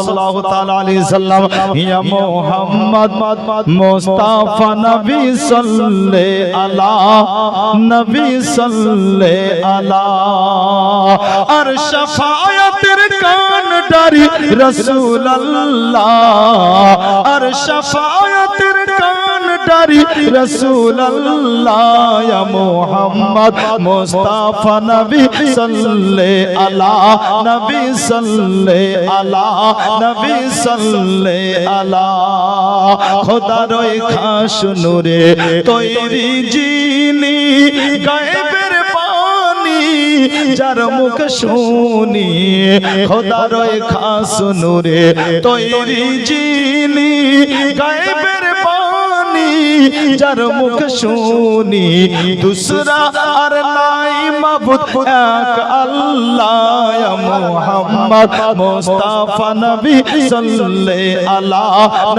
সাল্লাল্লাহু তাআলা আলাইহি সাল্লাম ইয়া মুহাম্মদ মুস্তাফা নবী সাল্লে আলা নবী সাল্লে আলা আর শাফায়াতের কান্ডারি রাসূলুল্লাহ আর শাফায়াতের কান্ডারি রাসূলুল্লাহ ইয়া মুহাম্মদ মুস্তাফা নবী সাল্লে আলা নবী সাল্লে আলা নবী সাল্লে আলা খোদার ওই খাস নূরে তৈরি যিনি গায়েবের পানি যার মুখ শুনি খোদার ওই খাস নূরে তৈরি যিনি গায়েবের পানি যার মুখ শুনি দুসরা আর নাই মাবুদ এক আল্লাহ ইয়া মুহাম্মদ মুস্তাফা নবী সাল্লে আলা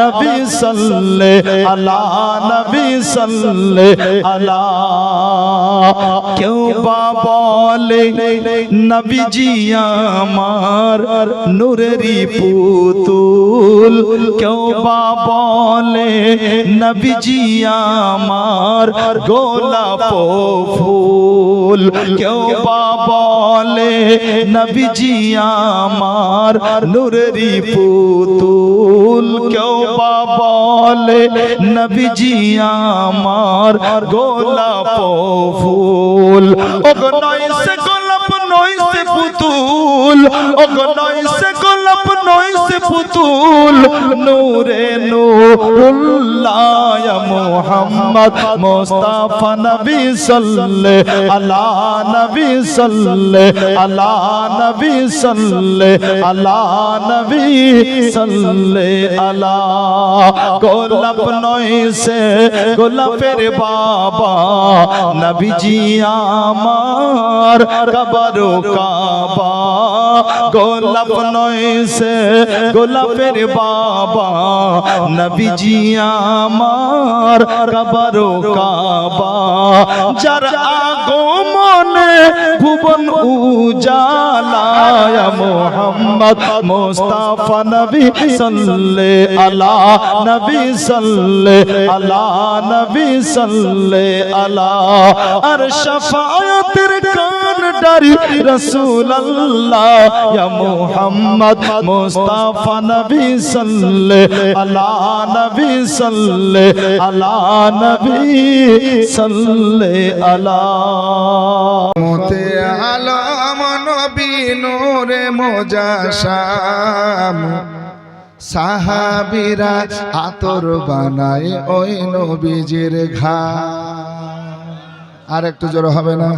নবী সাল্লে আলা নবী সাল্লে আলা কেউ বা বলে নবীজি আমার নূরেরই পুতুল কেউ বা বলে নবীজি আমার গোলাপ ফুল কেউ বা বলে নবীজি আমার নূরেরই পুতুল কেউ বা বলে নবীজি আমার গোলাপ ফুল ওগো নয় সে গোলাপ নয় সে পুতুল ওগো নয় সে গোলাপ নয় সে পুতুল নূরে নূরুল্লাহ ইয়া মুহাম্মদ মুস্তাফা নবী সাল্লে আলা নবী সাল্লে আলা নবী সাল্লে আলা নবী সাল্লে আলা গোলাপ নয় সে গোলাপের বাবা নবীজি আমার কবরো কাবা গোলাপ নয় সে গোলাপের বাবা নবীজি আমার কবরো কাবা যার আগমনে ভুবন উজালা ইয়া মুহাম্মদ মুস্তাফা নবী সাল্লে আলা নবী সাল্লে আলা নবী সাল্লে আলা আর শাফায়াতের কান্ডারি রাসূলুল্লাহ ইয়া মুহাম্মদ মুস্তাফা নবী সাল্লে আলা নবী সাল্লে আলা নবী সাল্লে আলা মতে আলম নবী নূরে মুজাশাম সাহাবীরা আতর বানায় ওই নবীজির ঘাম আর একটু জোরে হবে না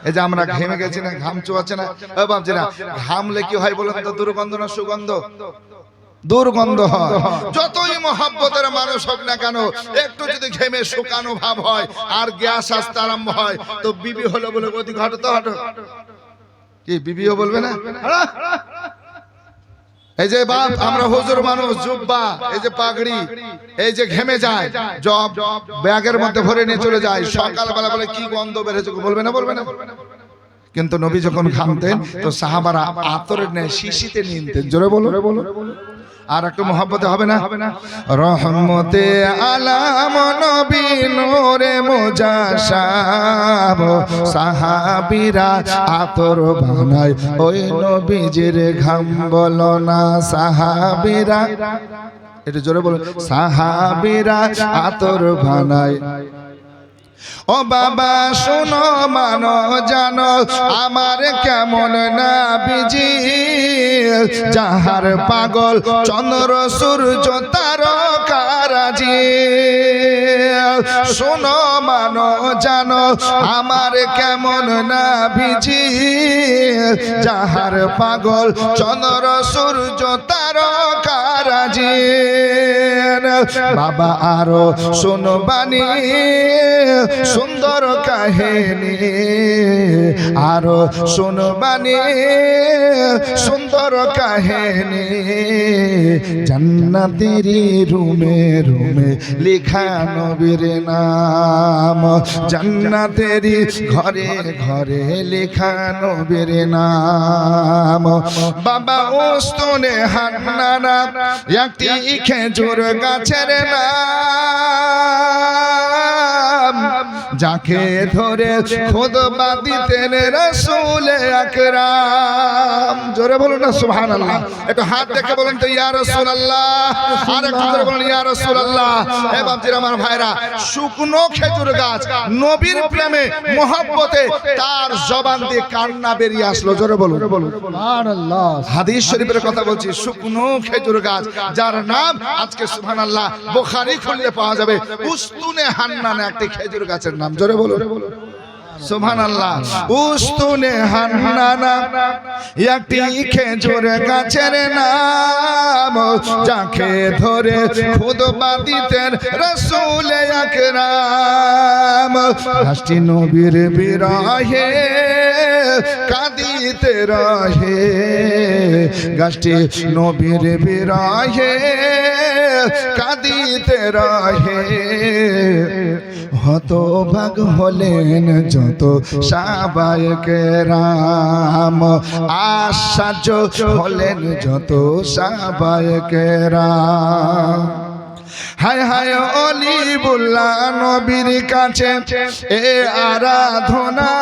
এই যে আমরা ঘেমে গেছি না ঘাম চুয়াচ্ছে না ও বাপজি না ঘামলে কি হয় বলেন তো দুর্গন্ধ না সুগন্ধ দুর্গন্ধ হয় যতই মহব্বতের মানুষ হোক না কেন একটু যদি ঘেমে শুকানো ভাব হয় আর গ্যাস আসতে আরম্ভ হয় তো বিবি হলো বলে গতি ঘটো তো হটো কি বিবিও বলবে না এই যে বাপ আমরা হুজুর মানুষ জুব্বা এই যে পাগড়ি এই যে ঘেমে যায় জব ব্যাগের মধ্যে ভরে নিয়ে চলে যায় সকালবেলা বলে কি গন্ধ বেরোচ্ছে বলবে না বলবে না কিন্তু নবী যখন ঘামতেন তো সাহাবারা আতরের ন্যায় শিশিতে নিয়ে নিতেন জোরে বলো আর একটু মহব্বতে হবে না রহমতে আলাম নবী নূরে মুজাশাব সাহাবীরা আতর বানায় ওই নবীজির ঘাম বলো না সাহাবীরা একটু জোরে বলো সাহাবীরা আতর বানায় ও বাবা শোনো মানো জানো আমার কেমন নবীজি যাহার পাগল চন্দ্র সূর্য তারকারাজি শোনো মানো জানো আমার কেমন নবীজি যাহার পাগল চন্দ্র সূর্য তারকারাজি বাবা আরো শুনবানি সুন্দর কাহিনী, আরো শুনবানি সুন্দর কাহিনী। জান্নাতেরি রুমে রুমে লেখা নবীর নাম, জান্নাতেরি ঘরে ঘরে লেখা নবীর নাম। বাবা উস্তুনে হান্নানা একটি খেজুর গাছের নাম, যাকে ধরে খুতবা দিতেন রাসূল আকরাম। জোরে বলুন না সুবহানাল্লাহ। একটু হাত দেখে বলুন তো ইয়া রাসূলুল্লাহ। আর একটু জোরে বলুন ইয়া রাসূলুল্লাহ। এ বাপজির আমার ভাইরা, শুকনো খেজুর গাছ নবীর প্রেমে মহব্বতে তার জবান দিয়ে কান্না বেরিয়ে আসলো। জোরে বলুন সুবহানাল্লাহ। হাদিস শরীফের কথা বলছি, শুকনো খেজুর গাছ যার নাম আজকে সুবহানাল্লাহ বুখারী খুললে পাওয়া যাবে। উস্তুনে হান্নানা একটি খেজুর গাছের নাম। জোরে বলুন সুবহানাল্লাহ। উস্তুনে হান্নানা একটি খেজুর গাছের নাম, যাকে ধরে খুতবা দিতেন রাসূল আকরাম। গাছটি নবীর বিরহে কাঁদিতে রহে, গাছটি নবীর বিরহে কাঁদিতে রহে। হতভাগ হলেন যত সাহাবায়ে কেরাম, আশ্চর্য হলেন যত সাহাবায়ে কেরাম। হায় হায় অলিবুল্লাহ নবীর কাছে এ আরাধনা,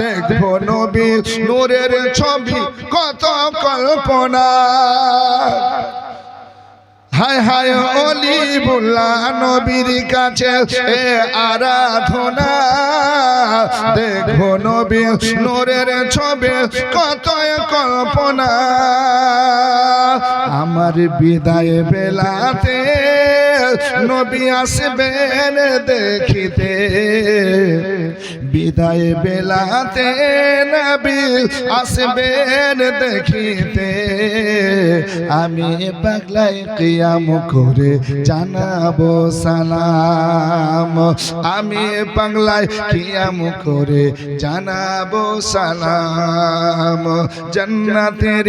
দেখবো নবী নূরের ছবি কত কল্পনা। হায় হায় অলিবুল্লাহ নবীর কাছে এ আরাধনা, দেখো নবী নূরের ছবি কত কল্পনা। আমার বিদায় বেলাতে নবী আসবেন দেখিতে, বিদায় বেলাতে নবী আসবেন দেখিতে। আমি পাগলায় কিয়াম করে জানাবো সালাম, আমি পাগলায় কিয়াম করে জানাবো সালাম। জান্নাতের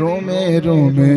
রোমে রোমে